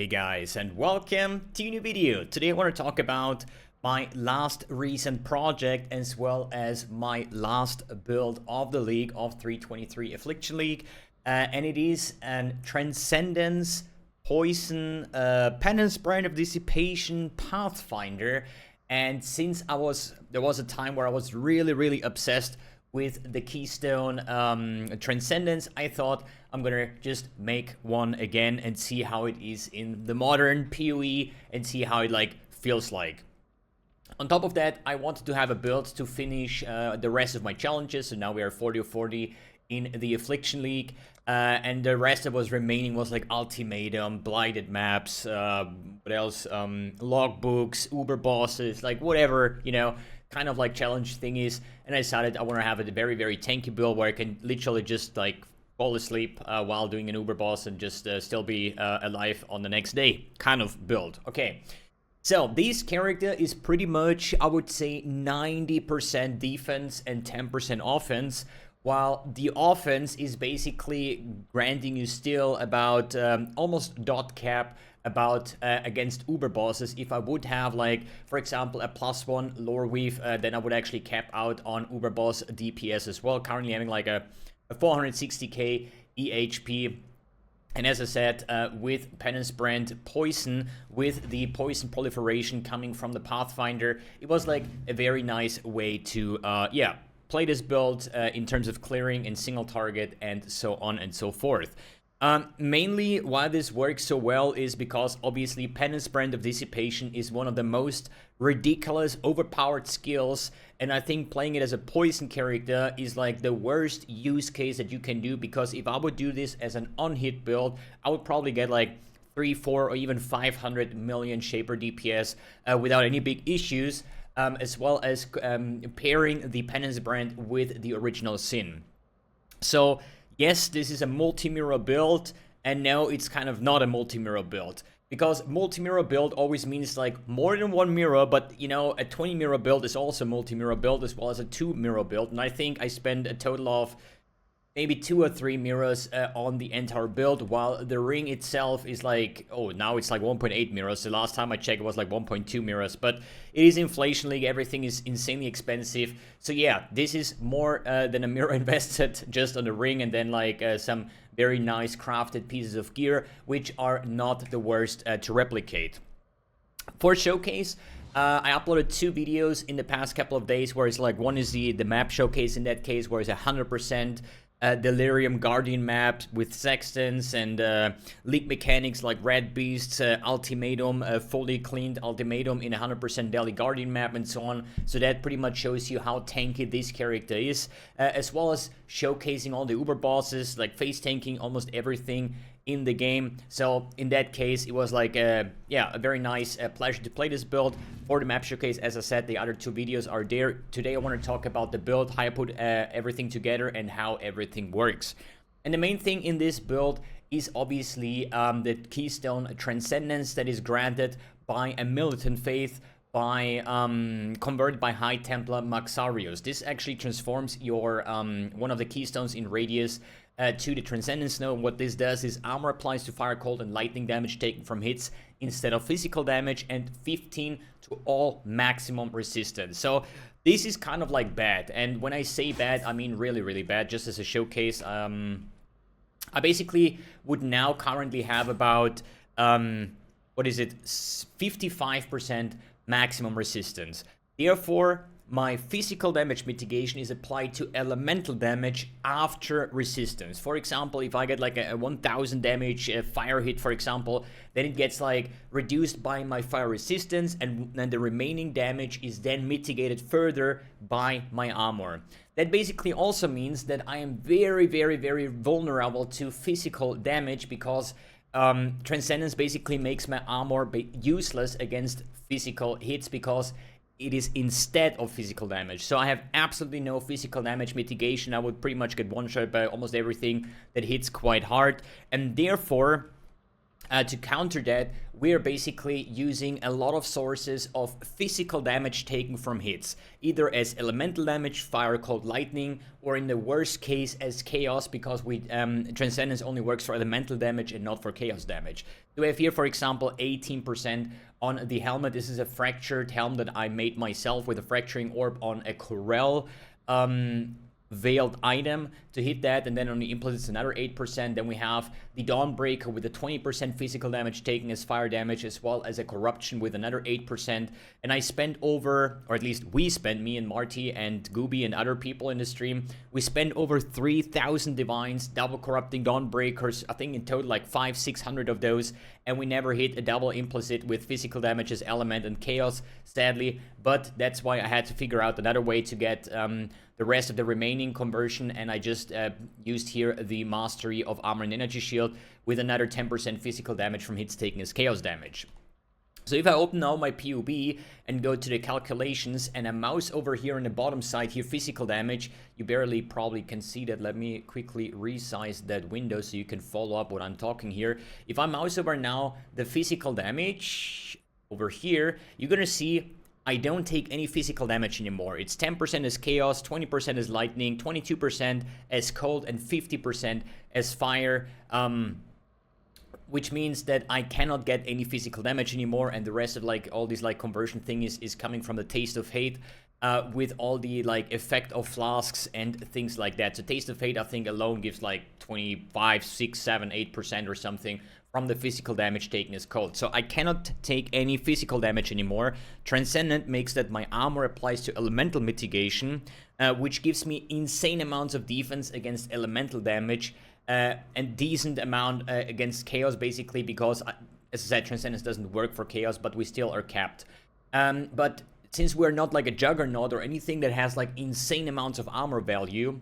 Hey guys, and welcome to a new video. Today I want to talk about my last recent project as well as my last build of the League of 323 Affliction League. And it is an Transcendence, Poison, Penance brand of Dissipation, Pathfinder. And since there was a time where I was really obsessed with the Keystone Transcendence, I thought I'm gonna just make one again and see how it is in the modern PoE and see how it feels like. On top of that, I wanted to have a build to finish the rest of my challenges. So now we are 40 of 40 in the Affliction League, and the rest that was remaining was like Ultimatum, Blighted Maps, what else, logbooks, Uber bosses, like whatever, you know, kind of like challenge thingies. And I decided I want to have a very tanky build where I can literally just like fall asleep while doing an Uber boss and just still be alive on the next day kind of build. Okay. So this character is pretty much, I would say, 90% defense and 10% offense, while the offense is basically granting you still about almost dot cap about against Uber bosses. If I would have, like, for example, a +1 lore weave, then I would actually cap out on Uber boss DPS as well. Currently having like a 460k EHP. And as I said, with Penance brand Poison, with the Poison proliferation coming from the Pathfinder, it was like a very nice way to, play this build in terms of clearing and single target and so on and so forth. Mainly why this works so well is because obviously Penance brand of Dissipation is one of the most ridiculous, overpowered skills, and I think playing it as a Poison character is like the worst use case that you can do, because if I would do this as an on-hit build, I would probably get like 3, 4, or even 500 million Shaper DPS without any big issues, as well as pairing the Penance brand with the original Sin. So yes, this is a multi-mirror build, and now it's kind of not a multi-mirror build. Because multi-mirror build always means like more than one mirror, but you know, a 20-mirror build is also a multi-mirror build as well as a 2-mirror build. And I think I spend a total of maybe 2 or 3 mirrors on the entire build, while the ring itself is like, oh, now it's like 1.8 mirrors. The last time I checked it was like 1.2 mirrors, but it is Inflation League, everything is insanely expensive. So yeah, this is more than a mirror invested just on the ring, and then like some very nice crafted pieces of gear, which are not the worst to replicate. For Showcase, I uploaded 2 videos in the past couple of days, where it's like, one is the map showcase in that case, where it's 100% Delirium Guardian map with Sextants and league mechanics like Red Beasts, Ultimatum, fully cleaned Ultimatum in 100% Delhi Guardian map and so on. So that pretty much shows you how tanky this character is, as well as showcasing all the Uber bosses, like face tanking almost everything in the game. So in that case, it was like a very nice pleasure to play this build. For the map showcase, as I said, the other 2 videos are there. Today I want to talk about the build, how I put everything together and how everything works. And the main thing in this build is obviously the Keystone Transcendence that is granted by a Militant Faith, by converted by High Templar Maxarius. This actually transforms your one of the keystones in Radius to the Transcendence Node. What this does is armor applies to fire, cold, and lightning damage taken from hits instead of physical damage, and 15 to all maximum resistance. So this is kind of like bad, and when I say bad, I mean really bad. Just as a showcase, I basically would now currently have about what is it, 55% maximum resistance. Therefore, my physical damage mitigation is applied to elemental damage after resistance. For example, if I get like a 1000 damage fire hit, for example, then it gets like reduced by my fire resistance, and then the remaining damage is then mitigated further by my armor. That basically also means that I am very vulnerable to physical damage, because Transcendence basically makes my armor useless against physical hits, because it is instead of physical damage. So I have absolutely no physical damage mitigation. I would pretty much get one-shot by almost everything that hits quite hard, and therefore To counter that, we're basically using a lot of sources of physical damage taken from hits, either as elemental damage, fire, cold, lightning, or in the worst case as chaos, because we Transcendence only works for elemental damage and not for chaos damage. So we have here, for example, 18% on the helmet. This is a fractured helmet that I made myself with a fracturing orb on a Corel veiled item to hit that, and then on the impulse it's another 8%. Then we have the Dawnbreaker with a 20% physical damage taken as fire damage, as well as a corruption with another 8%. And I spent over, or at least we spent, me and Marty and Gooby and other people in the stream, we spent over 3,000 divines, double corrupting Dawnbreakers, I think in total like 500-600 of those, and we never hit a double implicit with physical damage as element and chaos, sadly. But that's why I had to figure out another way to get the rest of the remaining conversion, and I just used here the mastery of armor and energy shield with another 10% physical damage from hits taken as chaos damage. So if I open now my PUB and go to the calculations and I mouse over here on the bottom side here, physical damage, you barely probably can see that. Let me quickly resize that window so you can follow up what I'm talking here. If I mouse over now the physical damage over here, you're gonna see I don't take any physical damage anymore. It's 10% as chaos, 20% as lightning, 22% as cold, and 50% as fire. Which means that I cannot get any physical damage anymore, and the rest of like all these like conversion thing is coming from the Taste of Hate, with all the like effect of flasks and things like that. So Taste of Hate I think alone gives like 25, 6, 7, 8% or something from the physical damage taken as cold. So I cannot take any physical damage anymore. Transcendent makes that my armor applies to elemental mitigation, which gives me insane amounts of defense against elemental damage, and decent amount against chaos, basically, because, as I said, Transcendence doesn't work for chaos, but we still are capped. But since we're not like a Juggernaut or anything that has like insane amounts of armor value,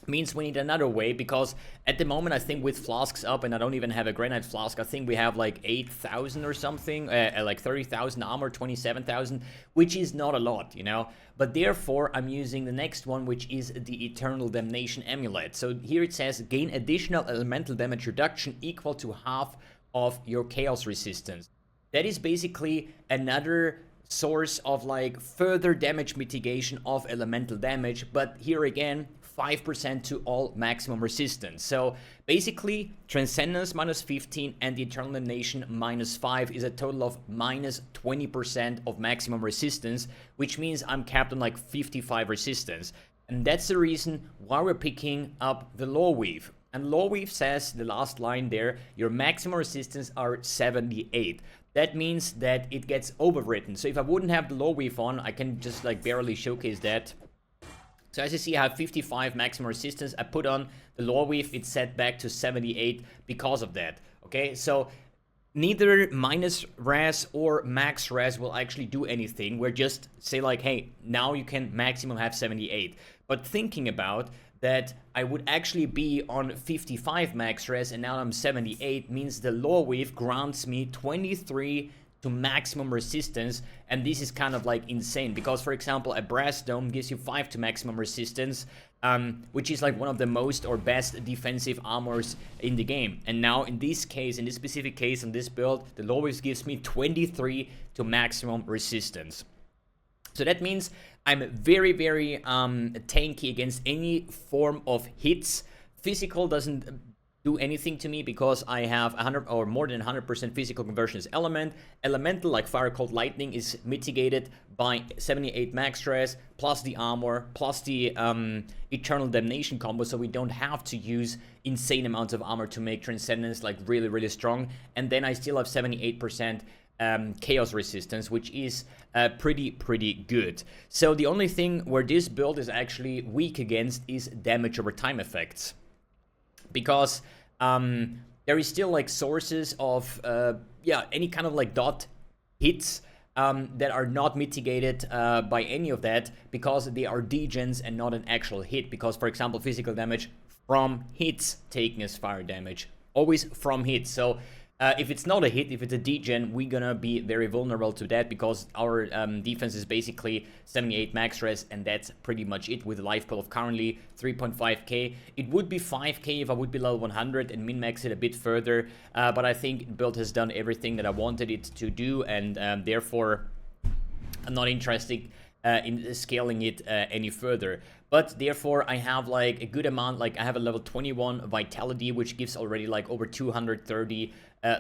means we need another way, because at the moment I think with flasks up, and I don't even have a granite flask, I think we have like 8,000 or something, like 30,000 armor, 27,000, which is not a lot, you know. But therefore I'm using the next one, which is the Eternal Damnation Amulet. So here it says gain additional elemental damage reduction equal to half of your chaos resistance. That is basically another source of like further damage mitigation of elemental damage, but here again 5% to all maximum resistance. So basically Transcendence minus 15 and the Eternal Damnation minus 5 is a total of minus 20% of maximum resistance, which means I'm capped on like 55 resistance. And that's the reason why we're picking up the Law Weave. And Law Weave says, the last line there, your maximum resistance are 78. That means that it gets overwritten. So if I wouldn't have the Law Weave on, I can just like barely showcase that. So as you see, I have 55 maximum resistance. I put on the Law Weave, it's set back to 78 because of that. Okay, so neither minus res or max res will actually do anything. We're just say like, hey, now you can maximum have 78. But thinking about that, I would actually be on 55 max res and now I'm 78, means the Law Weave grants me 23 to maximum resistance, and this is kind of like insane, because for example a brass dome gives you 5 to maximum resistance, which is like one of the most or best defensive armors in the game. And now in this case, in this specific case, on this build, the Law Weave gives me 23 to maximum resistance. So that means I'm very, very tanky against any form of hits. Physical doesn't do anything to me because I have 100 or more than 100% physical conversion as element. Elemental, like fire, cold, lightning, is mitigated by 78 max stress, plus the armor, plus the Eternal Damnation combo, so we don't have to use insane amounts of armor to make Transcendence like really, really strong. And then I still have 78% chaos resistance, which is pretty good. So the only thing where this build is actually weak against is damage over time effects, because there is still like sources of any kind of like dot hits that are not mitigated by any of that, because they are degens and not an actual hit. Because for example, physical damage from hits taken as fire damage, always from hits. So If it's not a hit, if it's a degen, we're gonna be very vulnerable to that because our defense is basically 78 max res, and that's pretty much it with a life pool of currently 3.5k. It would be 5k if I would be level 100 and min-max it a bit further, but I think build has done everything that I wanted it to do, and therefore I'm not interested in scaling it any further. But therefore I have like a good amount, like I have a level 21 vitality, which gives already like over 230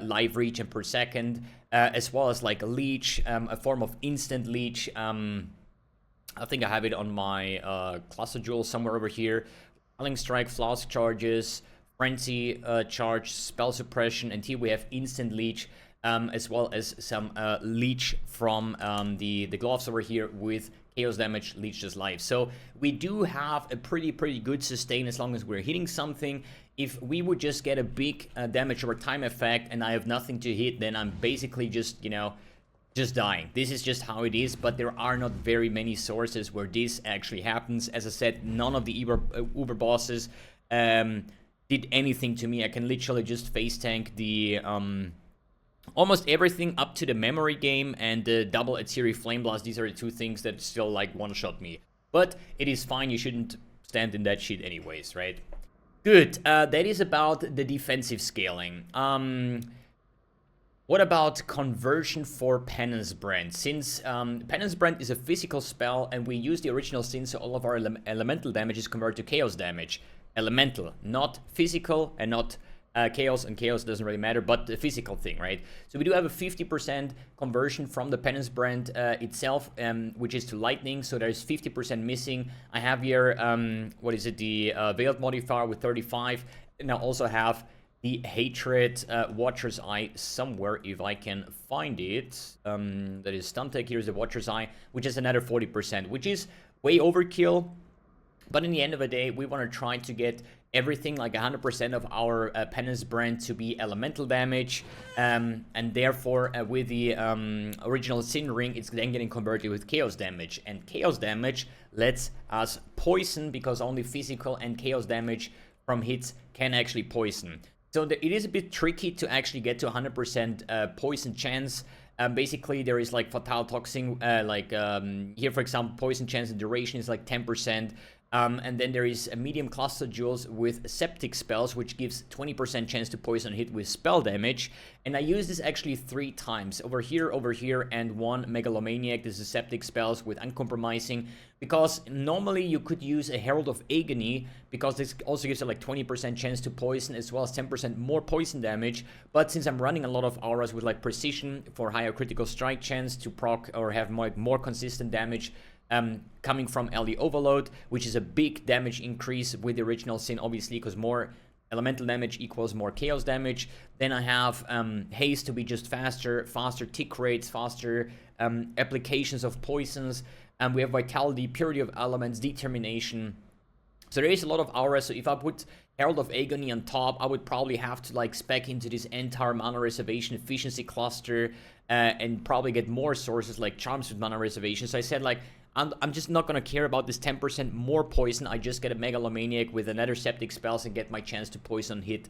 live regen per second, as well as like a leech, a form of instant leech. I think I have it on my cluster jewel somewhere over here. Quelling strike, flask charges, frenzy charge, spell suppression, and here we have instant leech, as well as some leech from the gloves over here with chaos damage, leeches life. So we do have a pretty good sustain as long as we're hitting something. If we would just get a big damage over time effect and I have nothing to hit, then I'm basically just, you know, just dying. This is just how it is, but there are not very many sources where this actually happens. As I said, none of the Uber bosses did anything to me. I can literally just face tank the almost everything up to the memory game and the double Atziri Flame Blast. These are the two things that still like one-shot me. But it is fine, you shouldn't stand in that shit anyways, right? Good, that is about the defensive scaling. What about conversion for Penance Brand? Since Penance Brand is a physical spell and we use the original sin, so all of our elemental damage is converted to chaos damage. Elemental, not physical and not chaos, and chaos doesn't really matter, but the physical thing, right? So we do have a 50% conversion from the Penance Brand itself, which is to lightning, so there's 50% missing. I have here, what is it, the Veiled modifier with 35, and I also have the Hatred Watcher's Eye somewhere, if I can find it. That is Stuntek, here's the Watcher's Eye, which is another 40%, which is way overkill. But in the end of the day, we want to try to get everything, like 100% of our Penance Brand to be elemental damage. And therefore, with the original Sin Ring, it's then getting converted with chaos damage. And chaos damage lets us poison, because only physical and chaos damage from hits can actually poison. So it is a bit tricky to actually get to 100% poison chance. Basically, there is like Fatal Toxin, here, for example, poison chance and duration is like 10%. And then there is a medium cluster jewels with septic spells, which gives 20% chance to poison hit with spell damage. And I use this actually 3 times, over here, and 1 megalomaniac. This is septic spells with uncompromising, because normally you could use a Herald of Agony, because this also gives it like 20% chance to poison, as well as 10% more poison damage. But since I'm running a lot of auras with like precision for higher critical strike chance to proc or have more consistent damage, coming from LD Overload, which is a big damage increase with the original Sin, obviously, because more elemental damage equals more chaos damage. Then I have haste to be just faster tick rates, faster applications of poisons, and we have vitality, purity of elements, determination. So there is a lot of auras. So if I put Herald of Agony on top, I would probably have to like spec into this entire mana reservation efficiency cluster, and probably get more sources like charms with mana reservation. So I said, like, I'm just not going to care about this 10% more poison. I just get a Megalomaniac with another Septic spells and get my chance to poison hit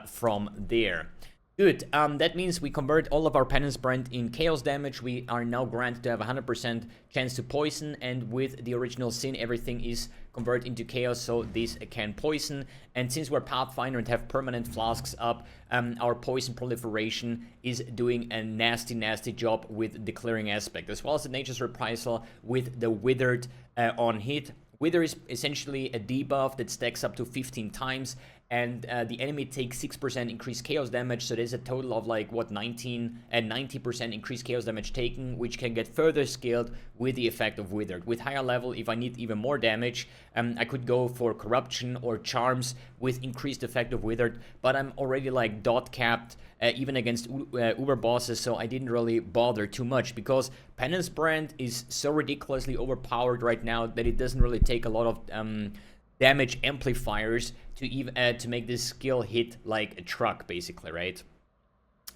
from there. Good, that means we convert all of our Penance Brand in chaos damage. We are now granted to have 100% chance to poison, and with the original Sin, everything is converted into chaos, so this can poison. And since we're Pathfinder and have permanent flasks up, our poison proliferation is doing a nasty job with the clearing aspect, as well as the Nature's Reprisal with the Withered on hit. Wither is essentially a debuff that stacks up to 15 times, and the enemy takes 6% increased chaos damage, so there's a total of like, what, 19 and 90% increased chaos damage taken, which can get further scaled with the effect of Withered. With higher level, if I need even more damage, I could go for Corruption or Charms with increased effect of Withered, but I'm already like dot capped, even against Uber bosses, so I didn't really bother too much, because Penance Brand is so ridiculously overpowered right now that it doesn't really take a lot of damage amplifiers to even to make this skill hit like a truck, basically, right?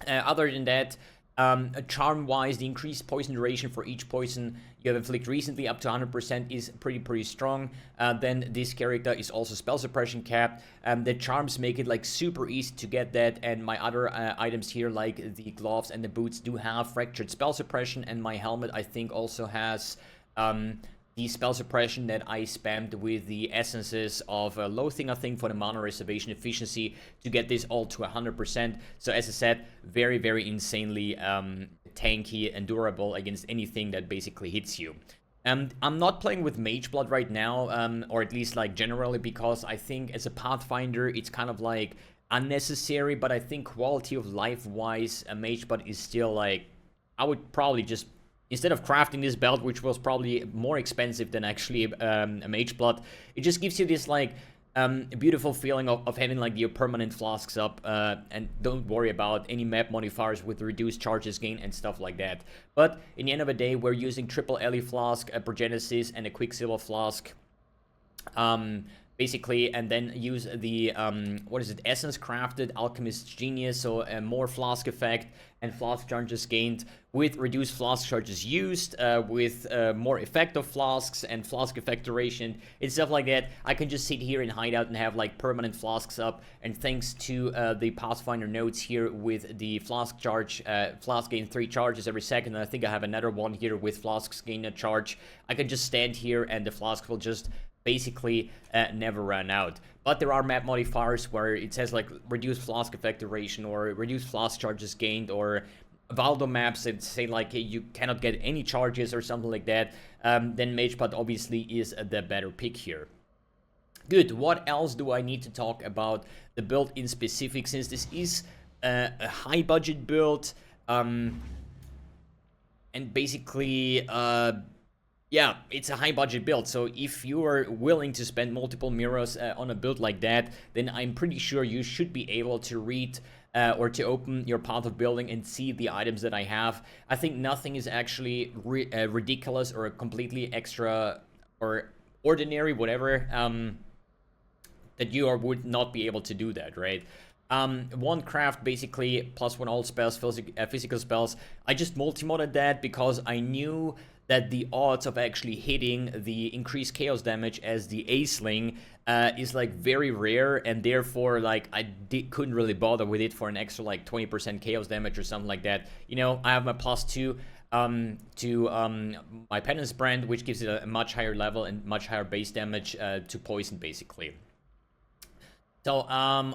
Other than that, Charm-wise, the increased poison duration for each poison you have inflicted recently up to 100% is pretty strong. Then this character is also spell suppression capped. The charms make it like super easy to get that, and my other items here, like the gloves and the boots, do have fractured spell suppression, and my helmet, I think, also has the spell suppression that I spammed with the essences of loathing, I think, for the mana reservation efficiency to get this all to 100%. So as I said, very insanely tanky and durable against anything that basically hits you. I'm not playing with Mage Blood right now, or at least like generally, because I think as a Pathfinder it's kind of like unnecessary, but I think quality of life wise, a Mage Blood is still like, I would probably just, instead of crafting this belt, which was probably more expensive than actually a Mage Blood, it just gives you this like beautiful feeling of having like your permanent flasks up, and don't worry about any map modifiers with reduced charges gain and stuff like that. But in the end of the day, we're using triple Ellie flask, a Progenesis, and a Quicksilver flask. Basically, and then use the, what is it, Essence Crafted, Alchemist's Genius, so a more flask effect and flask charges gained with reduced flask charges used, with more effective flasks and flask effect duration and stuff like that. I can just sit here and hide out and have like permanent flasks up, and thanks to the Pathfinder notes here with the flask charge, flask gain 3 charges every second, and I think I have another one here with flasks gain a charge. I can just stand here and the flask will just basically never run out. But there are map modifiers where it says like reduced flask effect duration or reduced flask charges gained, or Valdo maps that say like you cannot get any charges or something like that. Then Mageblood obviously is the better pick here. Good, what else do I need to talk about the build in specific, since this is a high budget build, and basically yeah, it's a high budget build, so if you are willing to spend multiple mirrors on a build like that, then I'm pretty sure you should be able to read or to open your path of building and see the items that I have. I think nothing is actually ridiculous or completely extra or ordinary, whatever, that you would not be able to do that, right? One craft basically +1 all spells, physical spells. I just multi-modded that because I knew that the odds of actually hitting the increased chaos damage as the Aceling is like very rare, and therefore like I couldn't really bother with it for an extra like 20% chaos damage or something like that. You know, I have my +2 to my Penance brand, which gives it a much higher level and much higher base damage to poison basically. So,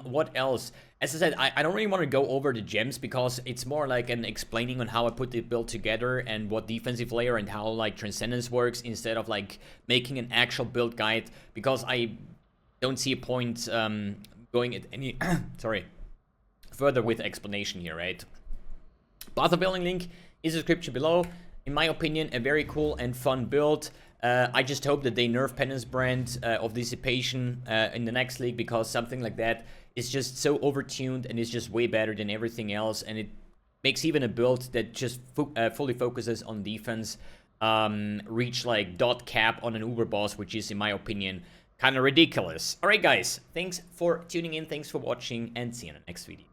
what else? As I said, I don't really want to go over the gems because it's more like an explaining on how I put the build together and what defensive layer and how like Transcendence works, instead of like making an actual build guide, because I don't see a point going at any sorry, further with explanation here, right? Path of building link is in the description below. In my opinion, a very cool and fun build. I just hope that they nerf Penance brand of Dissipation in the next league, because something like that is just so overtuned and is just way better than everything else, and it makes even a build that just fully focuses on defense reach like dot cap on an Uber boss, which is, in my opinion, kind of ridiculous. Alright guys, thanks for tuning in, thanks for watching, and see you in the next video.